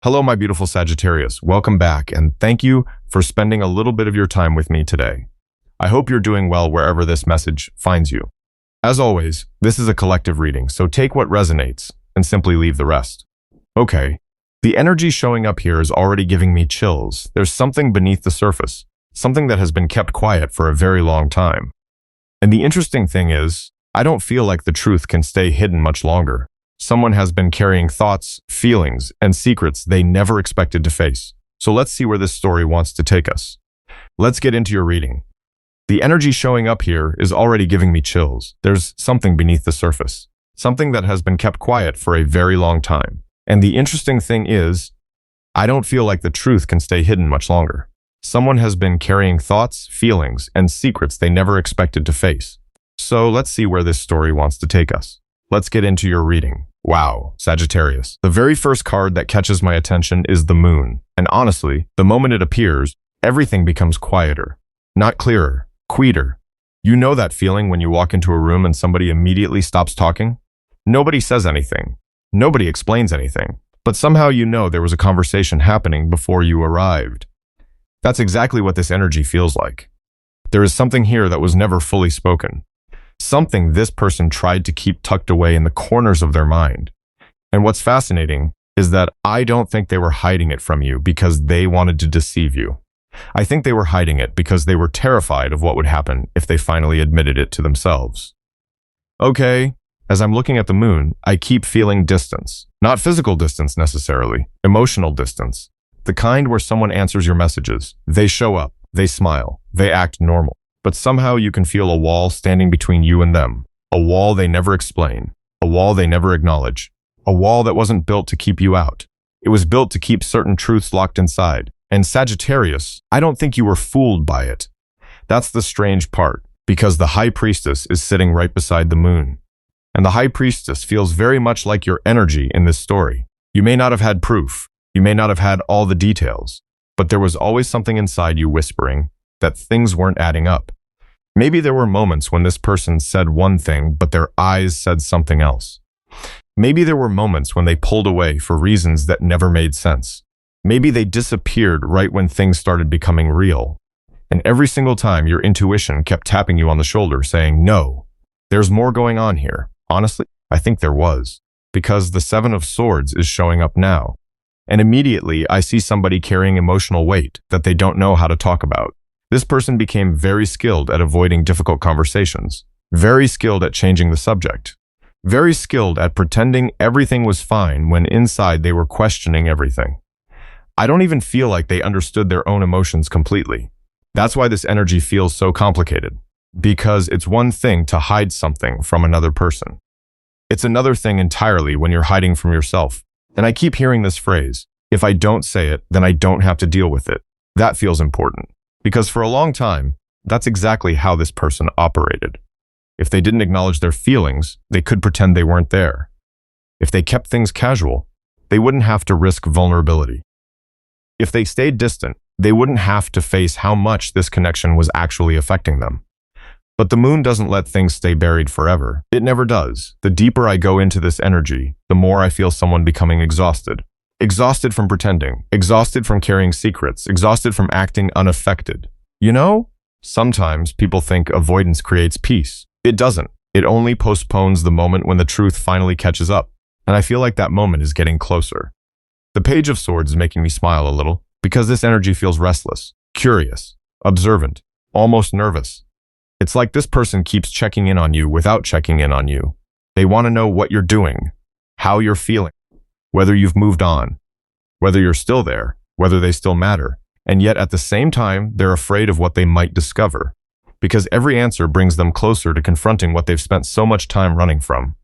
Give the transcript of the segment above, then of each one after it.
Hello, my beautiful Sagittarius. Welcome back, and thank you for spending a little bit of your time with me today. I hope you're doing well wherever this message finds you. As always, this is a collective reading, so take what resonates and simply leave the rest. Okay, the energy showing up here is already giving me chills. There's something beneath the surface, something that has been kept quiet for a very long time. And the interesting thing is, I don't feel like the truth can stay hidden much longer. Someone has been carrying thoughts, feelings, and secrets they never expected to face. So let's see where this story wants to take us. Let's get into your reading. The energy showing up here is already giving me chills. There's something beneath the surface, something that has been kept quiet for a very long time. And the interesting thing is, I don't feel like the truth can stay hidden much longer. Someone has been carrying thoughts, feelings, and secrets they never expected to face. So let's see where this story wants to take us. Let's get into your reading. Wow, Sagittarius. The very first card that catches my attention is the moon. And honestly, the moment it appears, everything becomes quieter. Not clearer, quieter. You know that feeling when you walk into a room and somebody immediately stops talking? Nobody says anything. Nobody explains anything. But somehow you know there was a conversation happening before you arrived. That's exactly what this energy feels like. There is something here that was never fully spoken. Something this person tried to keep tucked away in the corners of their mind. And what's fascinating is that I don't think they were hiding it from you because they wanted to deceive you. I think they were hiding it because they were terrified of what would happen if they finally admitted it to themselves. Okay, as I'm looking at the moon, I keep feeling distance. Not physical distance necessarily, emotional distance. The kind where someone answers your messages. They show up, they smile, they act normal. But somehow you can feel a wall standing between you and them. A wall they never explain. A wall they never acknowledge. A wall that wasn't built to keep you out. It was built to keep certain truths locked inside. And Sagittarius, I don't think you were fooled by it. That's the strange part, because the High Priestess is sitting right beside the moon. And the High Priestess feels very much like your energy in this story. You may not have had proof. You may not have had all the details. But there was always something inside you whispering that things weren't adding up. Maybe there were moments when this person said one thing, but their eyes said something else. Maybe there were moments when they pulled away for reasons that never made sense. Maybe they disappeared right when things started becoming real. And every single time your intuition kept tapping you on the shoulder saying, no, there's more going on here. Honestly, I think there was. Because the Seven of Swords is showing up now. And immediately I see somebody carrying emotional weight that they don't know how to talk about. This person became very skilled at avoiding difficult conversations, very skilled at changing the subject, very skilled at pretending everything was fine when inside they were questioning everything. I don't even feel like they understood their own emotions completely. That's why this energy feels so complicated, because it's one thing to hide something from another person. It's another thing entirely when you're hiding from yourself. And I keep hearing this phrase, if I don't say it, then I don't have to deal with it. That feels important. Because for a long time, that's exactly how this person operated. If they didn't acknowledge their feelings, they could pretend they weren't there. If they kept things casual, they wouldn't have to risk vulnerability. If they stayed distant, they wouldn't have to face how much this connection was actually affecting them. But the moon doesn't let things stay buried forever. It never does. The deeper I go into this energy, the more I feel someone becoming exhausted. Exhausted from pretending, exhausted from carrying secrets, exhausted from acting unaffected. You know, sometimes people think avoidance creates peace. It doesn't. It only postpones the moment when the truth finally catches up. And I feel like that moment is getting closer. The Page of Swords is making me smile a little because this energy feels restless, curious, observant, almost nervous. It's like this person keeps checking in on you without checking in on you. They want to know what you're doing, how you're feeling, whether you've moved on, whether you're still there, whether they still matter. And yet at the same time, they're afraid of what they might discover, because every answer brings them closer to confronting what they've spent so much time running from.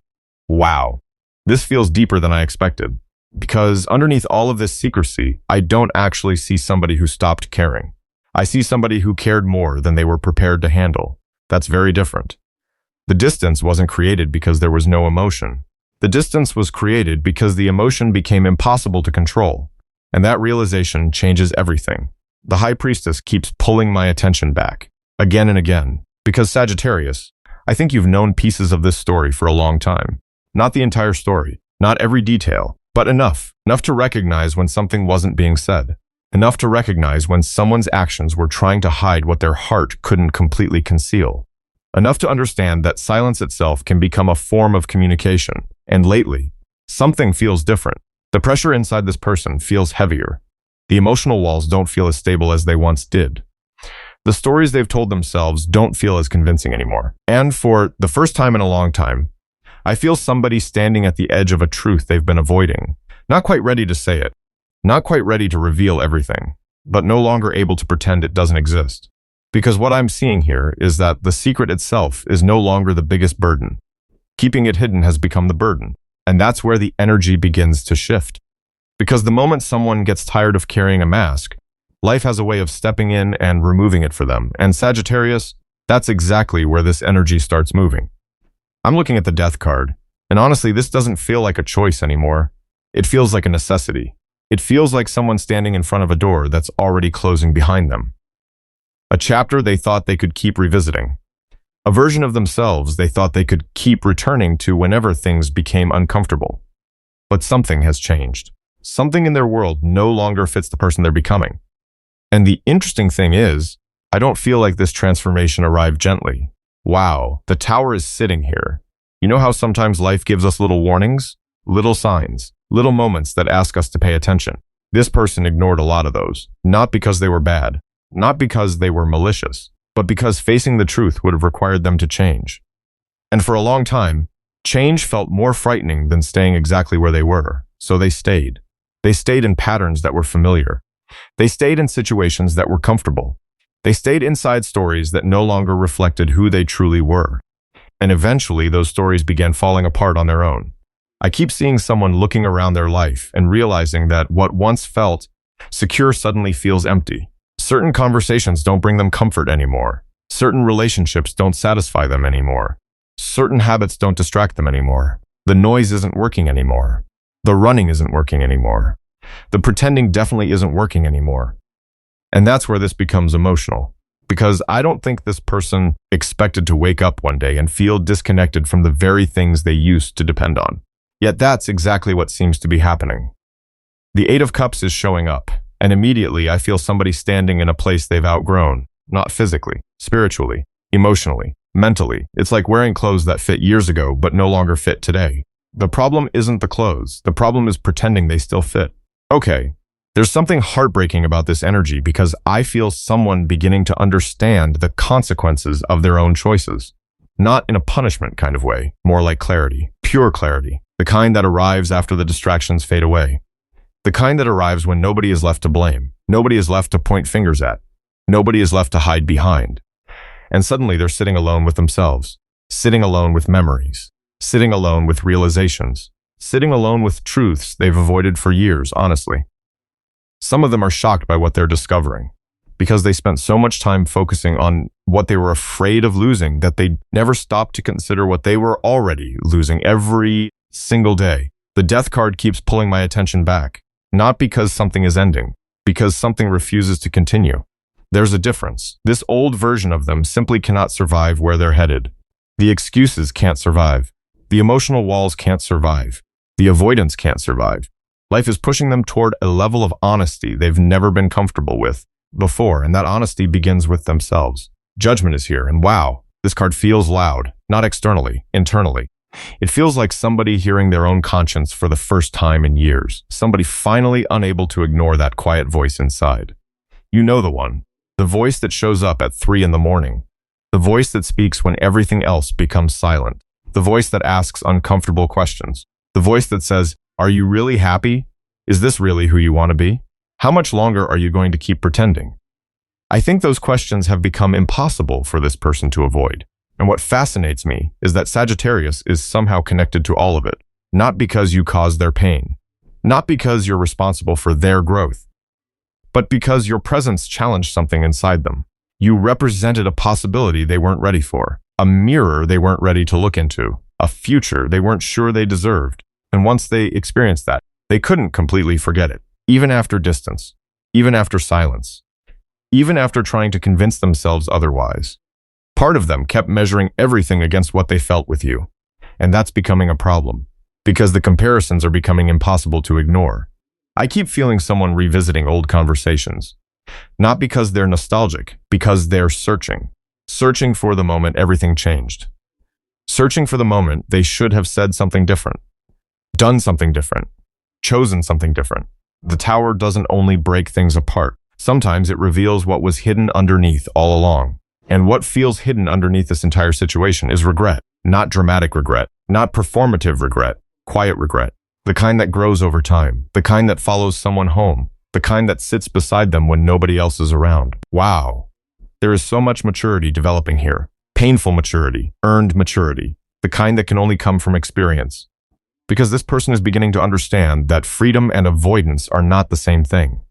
Wow, this feels deeper than I expected, because underneath all of this secrecy, I don't actually see somebody who stopped caring. I see somebody who cared more than they were prepared to handle. That's very different. The distance wasn't created because there was no emotion. The distance was created because the emotion became impossible to control, and that realization changes everything. The High Priestess keeps pulling my attention back, again and again, because Sagittarius, I think you've known pieces of this story for a long time. Not the entire story, not every detail, but enough. Enough to recognize when something wasn't being said. Enough to recognize when someone's actions were trying to hide what their heart couldn't completely conceal. Enough to understand that silence itself can become a form of communication. And lately, something feels different. The pressure inside this person feels heavier. The emotional walls don't feel as stable as they once did. The stories they've told themselves don't feel as convincing anymore. And for the first time in a long time, I feel somebody standing at the edge of a truth they've been avoiding. Not quite ready to say it. Not quite ready to reveal everything, but no longer able to pretend it doesn't exist. Because what I'm seeing here is that the secret itself is no longer the biggest burden. Keeping it hidden has become the burden. And that's where the energy begins to shift. Because the moment someone gets tired of carrying a mask, life has a way of stepping in and removing it for them. And Sagittarius, that's exactly where this energy starts moving. I'm looking at the Death card, and honestly, this doesn't feel like a choice anymore. It feels like a necessity. It feels like someone standing in front of a door that's already closing behind them. A chapter they thought they could keep revisiting. A version of themselves they thought they could keep returning to whenever things became uncomfortable. But something has changed. Something in their world no longer fits the person they're becoming. And the interesting thing is, I don't feel like this transformation arrived gently. Wow, the Tower is sitting here. You know how sometimes life gives us little warnings? Little signs, little moments that ask us to pay attention. This person ignored a lot of those, not because they were bad, not because they were malicious, but because facing the truth would have required them to change. And for a long time, change felt more frightening than staying exactly where they were, so they stayed. They stayed in patterns that were familiar. They stayed in situations that were comfortable. They stayed inside stories that no longer reflected who they truly were. And eventually, those stories began falling apart on their own. I keep seeing someone looking around their life and realizing that what once felt secure suddenly feels empty. Certain conversations don't bring them comfort anymore. Certain relationships don't satisfy them anymore. Certain habits don't distract them anymore. The noise isn't working anymore. The running isn't working anymore. The pretending definitely isn't working anymore. And that's where this becomes emotional. Because I don't think this person expected to wake up one day and feel disconnected from the very things they used to depend on. Yet that's exactly what seems to be happening. The Eight of Cups is showing up, and immediately I feel somebody standing in a place they've outgrown. Not physically, spiritually, emotionally, mentally. It's like wearing clothes that fit years ago but no longer fit today. The problem isn't the clothes. The problem is pretending they still fit. Okay, there's something heartbreaking about this energy because I feel someone beginning to understand the consequences of their own choices. Not in a punishment kind of way, more like clarity, pure clarity, the kind that arrives after the distractions fade away. The kind that arrives when nobody is left to blame, nobody is left to point fingers at, nobody is left to hide behind. And suddenly they're sitting alone with themselves, sitting alone with memories, sitting alone with realizations, sitting alone with truths they've avoided for years, honestly. Some of them are shocked by what they're discovering, because they spent so much time focusing on what they were afraid of losing that they never stopped to consider what they were already losing every single day. The Death card keeps pulling my attention back, not because something is ending, because something refuses to continue. There's a difference. This old version of them simply cannot survive where they're headed. The excuses can't survive. The emotional walls can't survive. The avoidance can't survive. Life is pushing them toward a level of honesty they've never been comfortable with before, and that honesty begins with themselves. Judgment is here, and wow, this card feels loud, not externally, internally. It feels like somebody hearing their own conscience for the first time in years, somebody finally unable to ignore that quiet voice inside. You know the one, the voice that shows up at 3 in the morning, the voice that speaks when everything else becomes silent, the voice that asks uncomfortable questions, the voice that says, "Are you really happy? Is this really who you want to be? How much longer are you going to keep pretending?" I think those questions have become impossible for this person to avoid. And what fascinates me is that Sagittarius is somehow connected to all of it, not because you caused their pain, not because you're responsible for their growth, but because your presence challenged something inside them. You represented a possibility they weren't ready for, a mirror they weren't ready to look into, a future they weren't sure they deserved. And once they experienced that, they couldn't completely forget it, even after distance, even after silence, even after trying to convince themselves otherwise. Part of them kept measuring everything against what they felt with you, and that's becoming a problem. because the comparisons are becoming impossible to ignore. I keep feeling someone revisiting old conversations. Not because they're nostalgic, because they're searching. Searching for the moment everything changed. Searching for the moment they should have said something different, done something different, chosen something different. The tower doesn't only break things apart. Sometimes it reveals what was hidden underneath all along. And what feels hidden underneath this entire situation is regret. Not dramatic regret, not performative regret, quiet regret. The kind that grows over time, the kind that follows someone home, the kind that sits beside them when nobody else is around. Wow. There is so much maturity developing here. Painful maturity, earned maturity, the kind that can only come from experience. Because this person is beginning to understand that freedom and avoidance are not the same thing.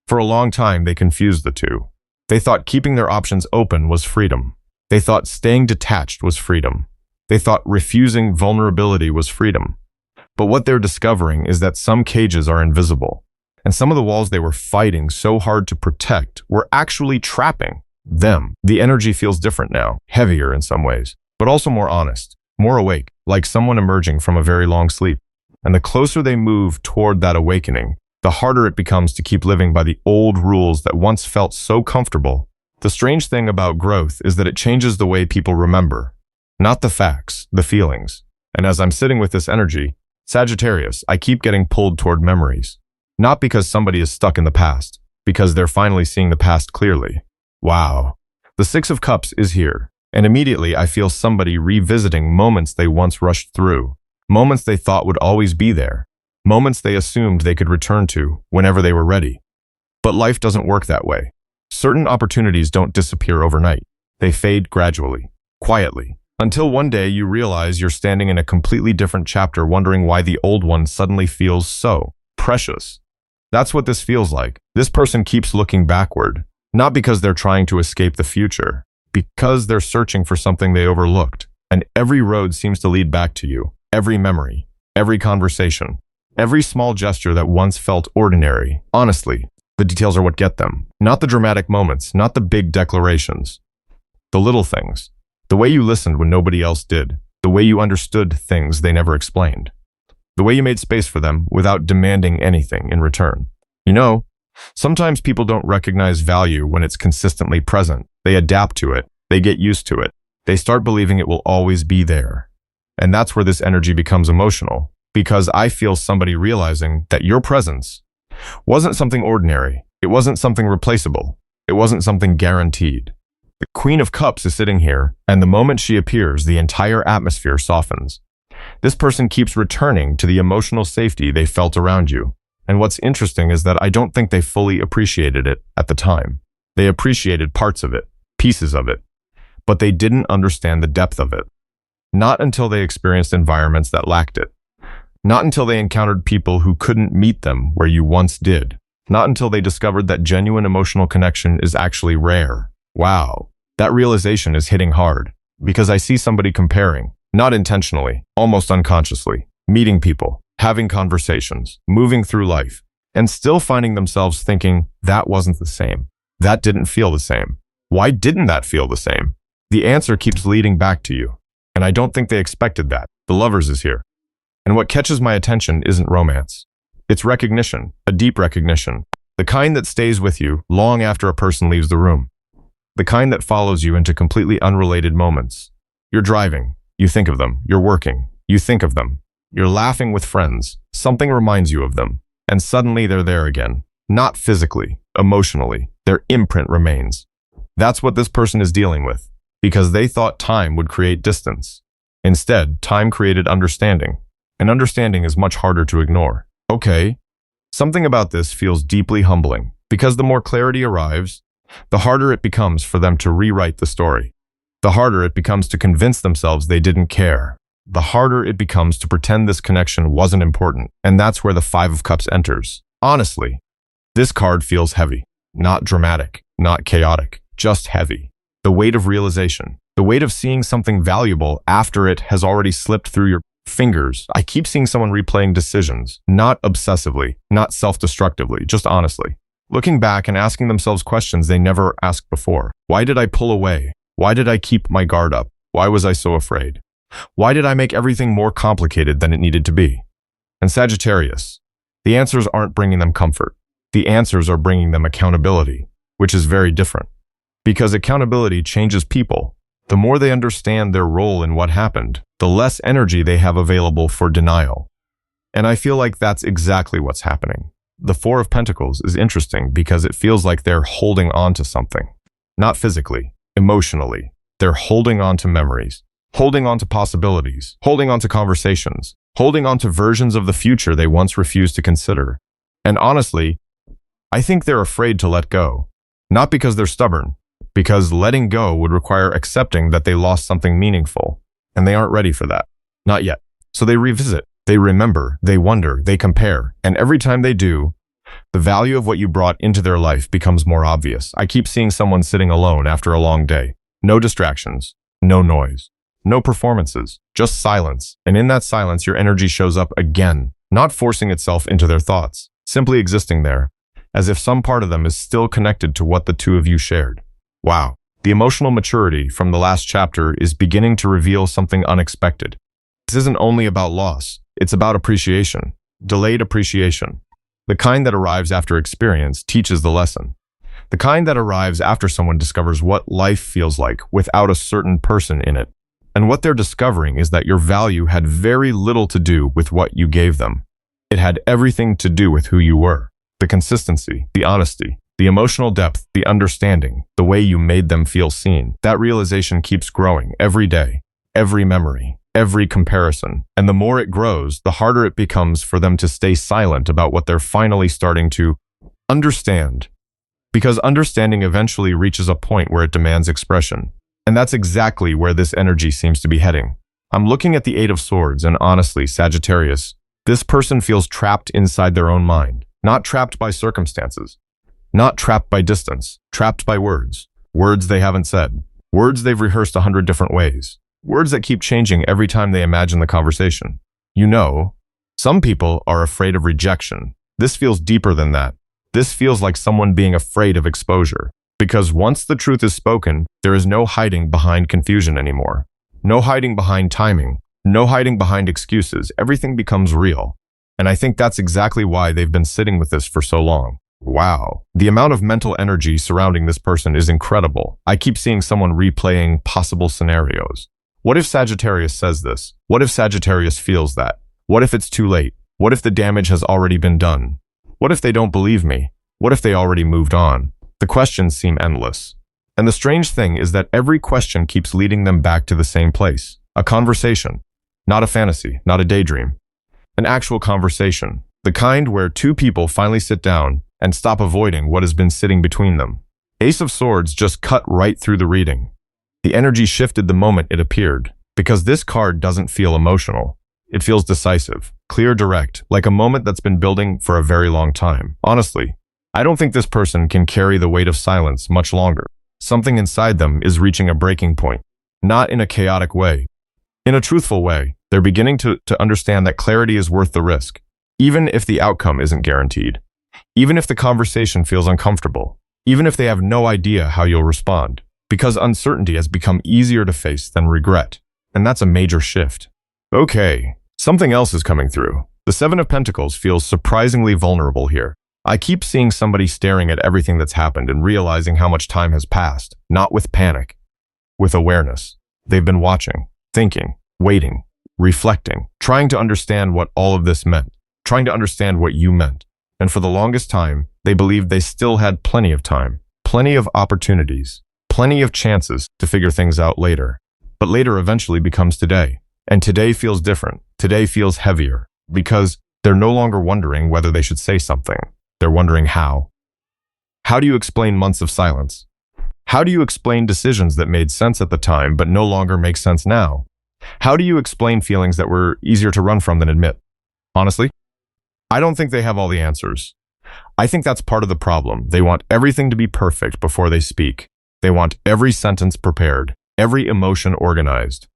For a long time, they confused the two. They thought keeping their options open was freedom. They thought staying detached was freedom. They thought refusing vulnerability was freedom. But what they're discovering is that some cages are invisible, and some of the walls they were fighting so hard to protect were actually trapping them. The energy feels different now, heavier in some ways, but also more honest, more awake, like someone emerging from a very long sleep. And the closer they move toward that awakening, the harder it becomes to keep living by the old rules that once felt so comfortable. The strange thing about growth is that it changes the way people remember, not the facts, the feelings. And as I'm sitting with this energy, Sagittarius, I keep getting pulled toward memories. Not because somebody is stuck in the past, because they're finally seeing the past clearly. Wow. The Six of Cups is here, and immediately I feel somebody revisiting moments they once rushed through, moments they thought would always be there, moments they assumed they could return to whenever they were ready. But life doesn't work that way. Certain opportunities don't disappear overnight. They fade gradually, quietly, until one day you realize you're standing in a completely different chapter wondering why the old one suddenly feels so precious. That's what this feels like. This person keeps looking backward, not because they're trying to escape the future, because they're searching for something they overlooked. And every road seems to lead back to you, every memory, every conversation, every small gesture that once felt ordinary. Honestly, the details are what get them. Not the dramatic moments, not the big declarations. The little things. The way you listened when nobody else did. The way you understood things they never explained. The way you made space for them without demanding anything in return. You know, sometimes people don't recognize value when it's consistently present. They adapt to it. They get used to it. They start believing it will always be there. And that's where this energy becomes emotional. Because I feel somebody realizing that your presence wasn't something ordinary. It wasn't something replaceable. It wasn't something guaranteed. The Queen of Cups is sitting here, and the moment she appears, the entire atmosphere softens. This person keeps returning to the emotional safety they felt around you. And what's interesting is that I don't think they fully appreciated it at the time. They appreciated parts of it, pieces of it, but they didn't understand the depth of it. Not until they experienced environments that lacked it. Not until they encountered people who couldn't meet them where you once did. Not until they discovered that genuine emotional connection is actually rare. Wow, that realization is hitting hard, because I see somebody comparing, not intentionally, almost unconsciously, meeting people, having conversations, moving through life, and still finding themselves thinking, that wasn't the same. That didn't feel the same. Why didn't that feel the same? The answer keeps leading back to you, and I don't think they expected that. The Lovers is here. And what catches my attention isn't romance. It's recognition, a deep recognition, the kind that stays with you long after a person leaves the room. The kind that follows you into completely unrelated moments. You're driving, you think of them. You're working, you think of them. You're laughing with friends, something reminds you of them, and suddenly they're there again. Not physically, emotionally, their imprint remains. That's what this person is dealing with, because they thought time would create distance. Instead, time created understanding, and understanding is much harder to ignore. Okay, something about this feels deeply humbling, because the more clarity arrives, the harder it becomes for them to rewrite the story. The harder it becomes to convince themselves they didn't care. The harder it becomes to pretend this connection wasn't important, and that's where the Five of Cups enters. Honestly, this card feels heavy. Not dramatic, not chaotic, just heavy. The weight of realization, the weight of seeing something valuable after it has already slipped through your fingers. I keep seeing someone replaying decisions, not obsessively, not self-destructively, just honestly. Looking back and asking themselves questions they never asked before. Why did I pull away? Why did I keep my guard up? Why was I so afraid? Why did I make everything more complicated than it needed to be? And Sagittarius, the answers aren't bringing them comfort. The answers are bringing them accountability, which is very different. Because accountability changes people. The more they understand their role in what happened, the less energy they have available for denial. And I feel like that's exactly what's happening. The Four of Pentacles is interesting because it feels like they're holding on to something. Not physically, emotionally. They're holding on to memories, holding on to possibilities, holding on to conversations, holding on to versions of the future they once refused to consider. And honestly, I think they're afraid to let go. Not because they're stubborn, because letting go would require accepting that they lost something meaningful, and they aren't ready for that. Not yet. So they revisit, they remember, they wonder, they compare, and every time they do, the value of what you brought into their life becomes more obvious. I keep seeing someone sitting alone after a long day. No distractions, no noise, no performances, just silence. And in that silence, your energy shows up again, not forcing itself into their thoughts, simply existing there, as if some part of them is still connected to what the two of you shared. Wow. The emotional maturity from the last chapter is beginning to reveal something unexpected. This isn't only about loss, it's about appreciation, delayed appreciation. The kind that arrives after experience teaches the lesson. The kind that arrives after someone discovers what life feels like without a certain person in it. And what they're discovering is that your value had very little to do with what you gave them. It had everything to do with who you were. The consistency, the honesty, the emotional depth, the understanding, the way you made them feel seen. That realization keeps growing every day, every memory, every comparison. And the more it grows, the harder it becomes for them to stay silent about what they're finally starting to understand. Because understanding eventually reaches a point where it demands expression. And that's exactly where this energy seems to be heading. I'm looking at the Eight of Swords, and honestly, Sagittarius, this person feels trapped inside their own mind. Not trapped by circumstances. Not trapped by distance. Trapped by words. Words they haven't said. Words they've rehearsed 100 different ways. Words that keep changing every time they imagine the conversation. You know, some people are afraid of rejection. This feels deeper than that. This feels like someone being afraid of exposure. Because once the truth is spoken, there is no hiding behind confusion anymore. No hiding behind timing. No hiding behind excuses. Everything becomes real. And I think that's exactly why they've been sitting with this for so long. Wow. The amount of mental energy surrounding this person is incredible. I keep seeing someone replaying possible scenarios. What if Sagittarius says this? What if Sagittarius feels that? What if it's too late? What if the damage has already been done? What if they don't believe me? What if they already moved on? The questions seem endless. And the strange thing is that every question keeps leading them back to the same place. A conversation. Not a fantasy, not a daydream. An actual conversation. The kind where two people finally sit down and stop avoiding what has been sitting between them. Ace of Swords just cut right through the reading. The energy shifted the moment it appeared, because this card doesn't feel emotional. It feels decisive, clear, direct, like a moment that's been building for a very long time. Honestly, I don't think this person can carry the weight of silence much longer. Something inside them is reaching a breaking point, not in a chaotic way. In a truthful way, they're beginning to understand that clarity is worth the risk, even if the outcome isn't guaranteed. Even if the conversation feels uncomfortable, even if they have no idea how you'll respond, because uncertainty has become easier to face than regret, and that's a major shift. Okay, something else is coming through. The Seven of Pentacles feels surprisingly vulnerable here. I keep seeing somebody staring at everything that's happened and realizing how much time has passed, not with panic, with awareness. They've been watching, thinking, waiting, reflecting, trying to understand what all of this meant, trying to understand what you meant. And for the longest time, they believed they still had plenty of time, plenty of opportunities, plenty of chances to figure things out later. But later eventually becomes today. And today feels different. Today feels heavier because they're no longer wondering whether they should say something. They're wondering how. How do you explain months of silence? How do you explain decisions that made sense at the time but no longer make sense now? How do you explain feelings that were easier to run from than admit? Honestly, I don't think they have all the answers. I think that's part of the problem. They want everything to be perfect before they speak. They want every sentence prepared, every emotion organized,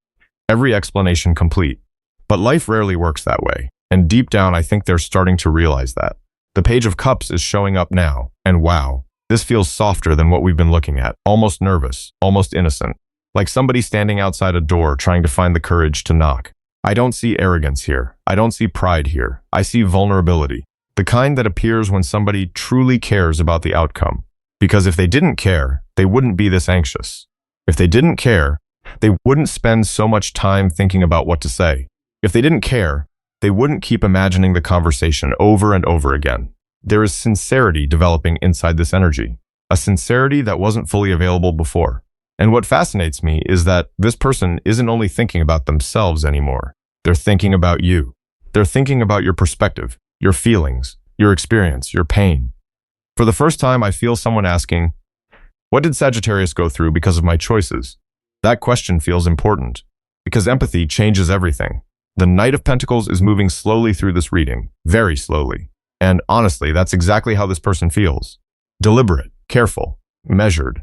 every explanation complete. But life rarely works that way. And deep down, I think they're starting to realize that. The Page of Cups is showing up now, and wow, this feels softer than what we've been looking at. Almost nervous, almost innocent. like somebody standing outside a door trying to find the courage to knock. I don't see arrogance here. I don't see pride here. I see vulnerability, the kind that appears when somebody truly cares about the outcome. Because if they didn't care, they wouldn't be this anxious. If they didn't care, they wouldn't spend so much time thinking about what to say. If they didn't care, they wouldn't keep imagining the conversation over and over again. There is sincerity developing inside this energy, a sincerity that wasn't fully available before. And what fascinates me is that this person isn't only thinking about themselves anymore. They're thinking about you. They're thinking about your perspective, your feelings, your experience, your pain. For the first time, I feel someone asking, what did Sagittarius go through because of my choices? That question feels important, because empathy changes everything. The Knight of Pentacles is moving slowly through this reading, very slowly. And honestly, that's exactly how this person feels. Deliberate, careful, measured.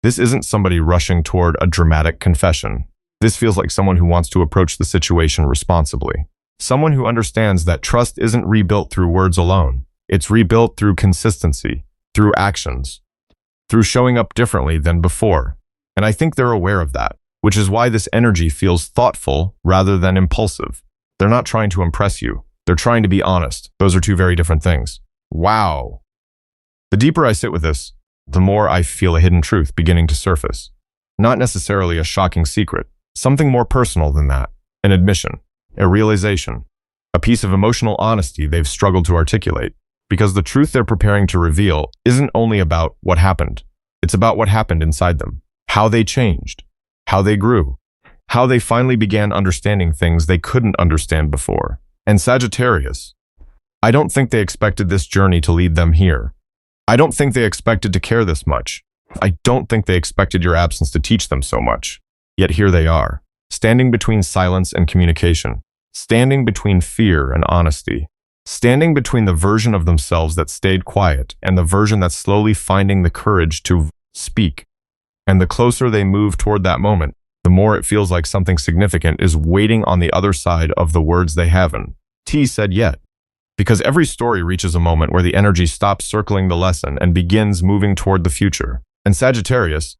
This isn't somebody rushing toward a dramatic confession. This feels like someone who wants to approach the situation responsibly. Someone who understands that trust isn't rebuilt through words alone. It's rebuilt through consistency, through actions, through showing up differently than before. And I think they're aware of that, which is why this energy feels thoughtful rather than impulsive. They're not trying to impress you. They're trying to be honest. Those are two very different things. Wow. The deeper I sit with this, the more I feel a hidden truth beginning to surface. Not necessarily a shocking secret, something more personal than that. An admission, a realization, a piece of emotional honesty they've struggled to articulate. Because the truth they're preparing to reveal isn't only about what happened. It's about what happened inside them, how they changed, how they grew, how they finally began understanding things they couldn't understand before. And Sagittarius, I don't think they expected this journey to lead them here. I don't think they expected to care this much. I don't think they expected your absence to teach them so much. Yet here they are, standing between silence and communication, standing between fear and honesty, standing between the version of themselves that stayed quiet and the version that's slowly finding the courage to speak. And the closer they move toward that moment, the more it feels like something significant is waiting on the other side of the words they haven't said yet. Because every story reaches a moment where the energy stops circling the lesson and begins moving toward the future. And Sagittarius,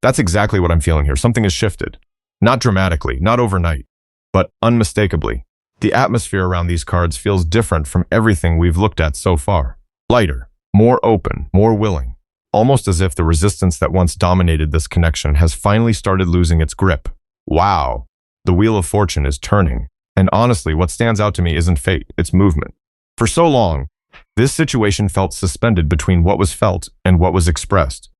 that's exactly what I'm feeling here. Something has shifted. Not dramatically, not overnight, but unmistakably. The atmosphere around these cards feels different from everything we've looked at so far. Lighter, more open, more willing. Almost as if the resistance that once dominated this connection has finally started losing its grip. Wow. The wheel of fortune is turning. And honestly, what stands out to me isn't fate, it's movement. For so long, this situation felt suspended between what was felt and what was expressed,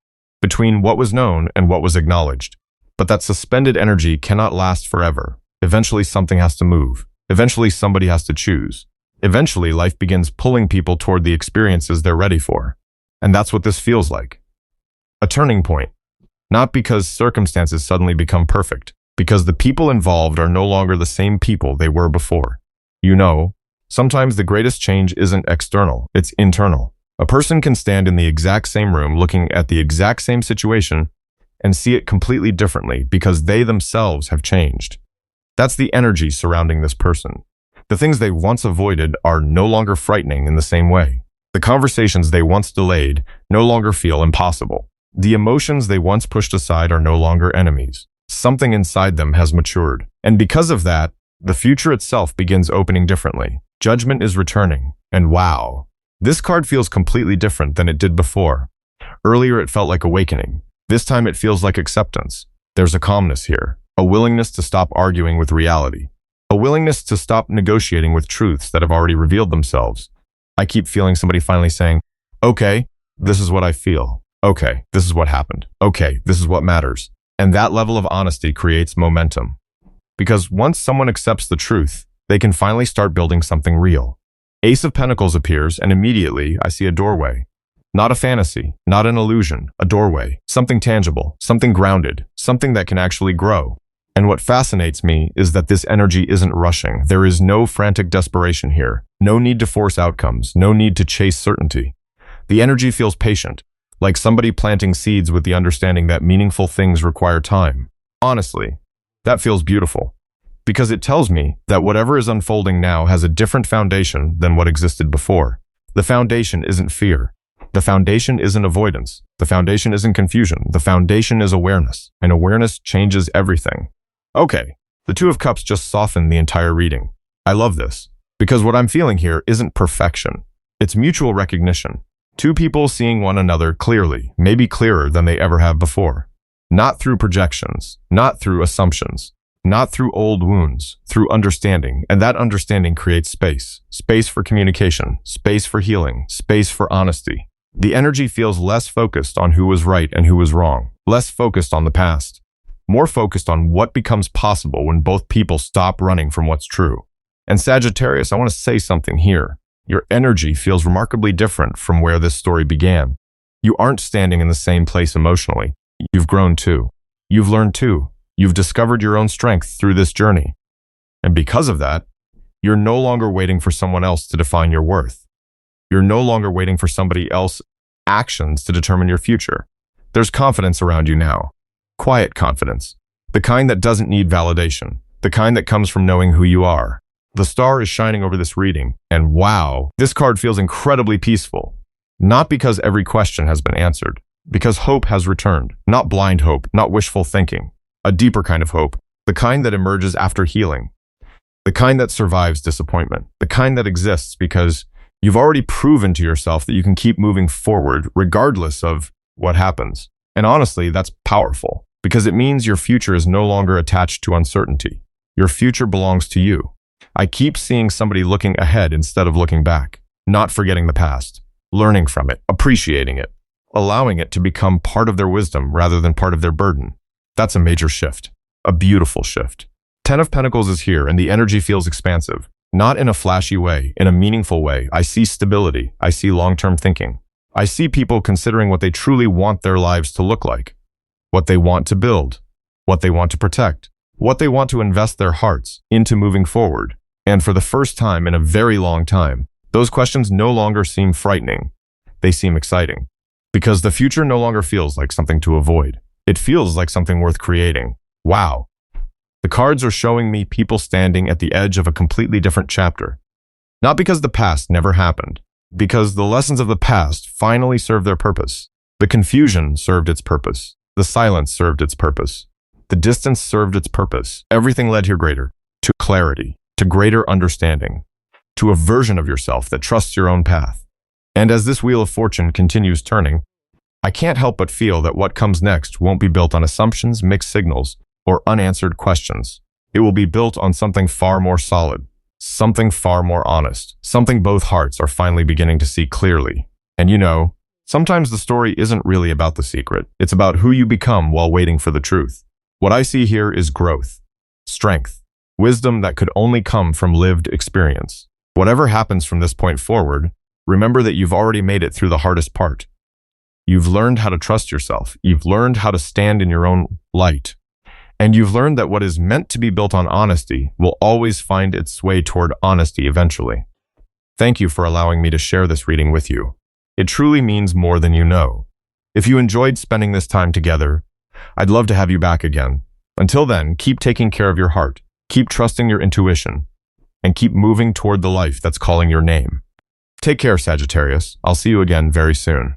between what was known and what was acknowledged. But that suspended energy cannot last forever. Eventually, something has to move. Eventually, somebody has to choose. Eventually, life begins pulling people toward the experiences they're ready for. And that's what this feels like. A turning point. Not because circumstances suddenly become perfect, because the people involved are no longer the same people they were before. You know, sometimes the greatest change isn't external, it's internal. A person can stand in the exact same room looking at the exact same situation and see it completely differently because they themselves have changed. That's the energy surrounding this person. The things they once avoided are no longer frightening in the same way. The conversations they once delayed no longer feel impossible. The emotions they once pushed aside are no longer enemies. Something inside them has matured. And because of that, the future itself begins opening differently. Judgment is returning. And wow, this card feels completely different than it did before. Earlier it felt like awakening. This time it feels like acceptance. There's a calmness here, a willingness to stop arguing with reality, a willingness to stop negotiating with truths that have already revealed themselves. I keep feeling somebody finally saying, okay, this is what I feel. Okay, this is what happened. Okay, this is what matters. And that level of honesty creates momentum. Because once someone accepts the truth, they can finally start building something real. Ace of Pentacles appears, and immediately I see a doorway. Not a fantasy, not an illusion, a doorway. Something tangible, something grounded, something that can actually grow. And what fascinates me is that this energy isn't rushing. There is no frantic desperation here. No need to force outcomes, no need to chase certainty. The energy feels patient, like somebody planting seeds with the understanding that meaningful things require time. Honestly, that feels beautiful. Because it tells me that whatever is unfolding now has a different foundation than what existed before. The foundation isn't fear. The foundation isn't avoidance. The foundation isn't confusion. The foundation is awareness, and awareness changes everything. Okay, the Two of Cups just softened the entire reading. I love this, because what I'm feeling here isn't perfection. It's mutual recognition. Two people seeing one another clearly, maybe clearer than they ever have before. Not through projections, not through assumptions, not through old wounds, through understanding, and that understanding creates space. Space for communication, space for healing, space for honesty. The energy feels less focused on who was right and who was wrong, less focused on the past, more focused on what becomes possible when both people stop running from what's true. And Sagittarius, I want to say something here. Your energy feels remarkably different from where this story began. You aren't standing in the same place emotionally. You've grown too. You've learned too. You've discovered your own strength through this journey. And because of that, you're no longer waiting for someone else to define your worth. You're no longer waiting for somebody else's actions to determine your future. There's confidence around you now. Quiet confidence. The kind that doesn't need validation. The kind that comes from knowing who you are. The star is shining over this reading, and wow, this card feels incredibly peaceful. Not because every question has been answered, because hope has returned. Not blind hope, not wishful thinking. A deeper kind of hope. The kind that emerges after healing. The kind that survives disappointment. The kind that exists because you've already proven to yourself that you can keep moving forward regardless of what happens. And honestly, that's powerful because it means your future is no longer attached to uncertainty. Your future belongs to you. I keep seeing somebody looking ahead instead of looking back, not forgetting the past, learning from it, appreciating it, allowing it to become part of their wisdom rather than part of their burden. That's a major shift, a beautiful shift. 10 of Pentacles is here and the energy feels expansive, not in a flashy way, in a meaningful way. I see stability. I see long-term thinking. I see people considering what they truly want their lives to look like, what they want to build, what they want to protect, what they want to invest their hearts into moving forward. And for the first time in a very long time, those questions no longer seem frightening. They seem exciting. Because the future no longer feels like something to avoid. It feels like something worth creating. Wow. The cards are showing me people standing at the edge of a completely different chapter. Not because the past never happened, because the lessons of the past finally served their purpose. The confusion served its purpose. The silence served its purpose. The distance served its purpose. Everything led here greater, to clarity, to greater understanding, to a version of yourself that trusts your own path. And as this wheel of fortune continues turning, I can't help but feel that what comes next won't be built on assumptions, mixed signals, or unanswered questions. It will be built on something far more solid, something far more honest, something both hearts are finally beginning to see clearly. And you know, sometimes the story isn't really about the secret. It's about who you become while waiting for the truth. What I see here is growth, strength, wisdom that could only come from lived experience. Whatever happens from this point forward, remember that you've already made it through the hardest part. You've learned how to trust yourself. You've learned how to stand in your own light. And you've learned that what is meant to be built on honesty will always find its way toward honesty eventually. Thank you for allowing me to share this reading with you. It truly means more than you know. If you enjoyed spending this time together, I'd love to have you back again. Until then, keep taking care of your heart, keep trusting your intuition, and keep moving toward the life that's calling your name. Take care, Sagittarius. I'll see you again very soon.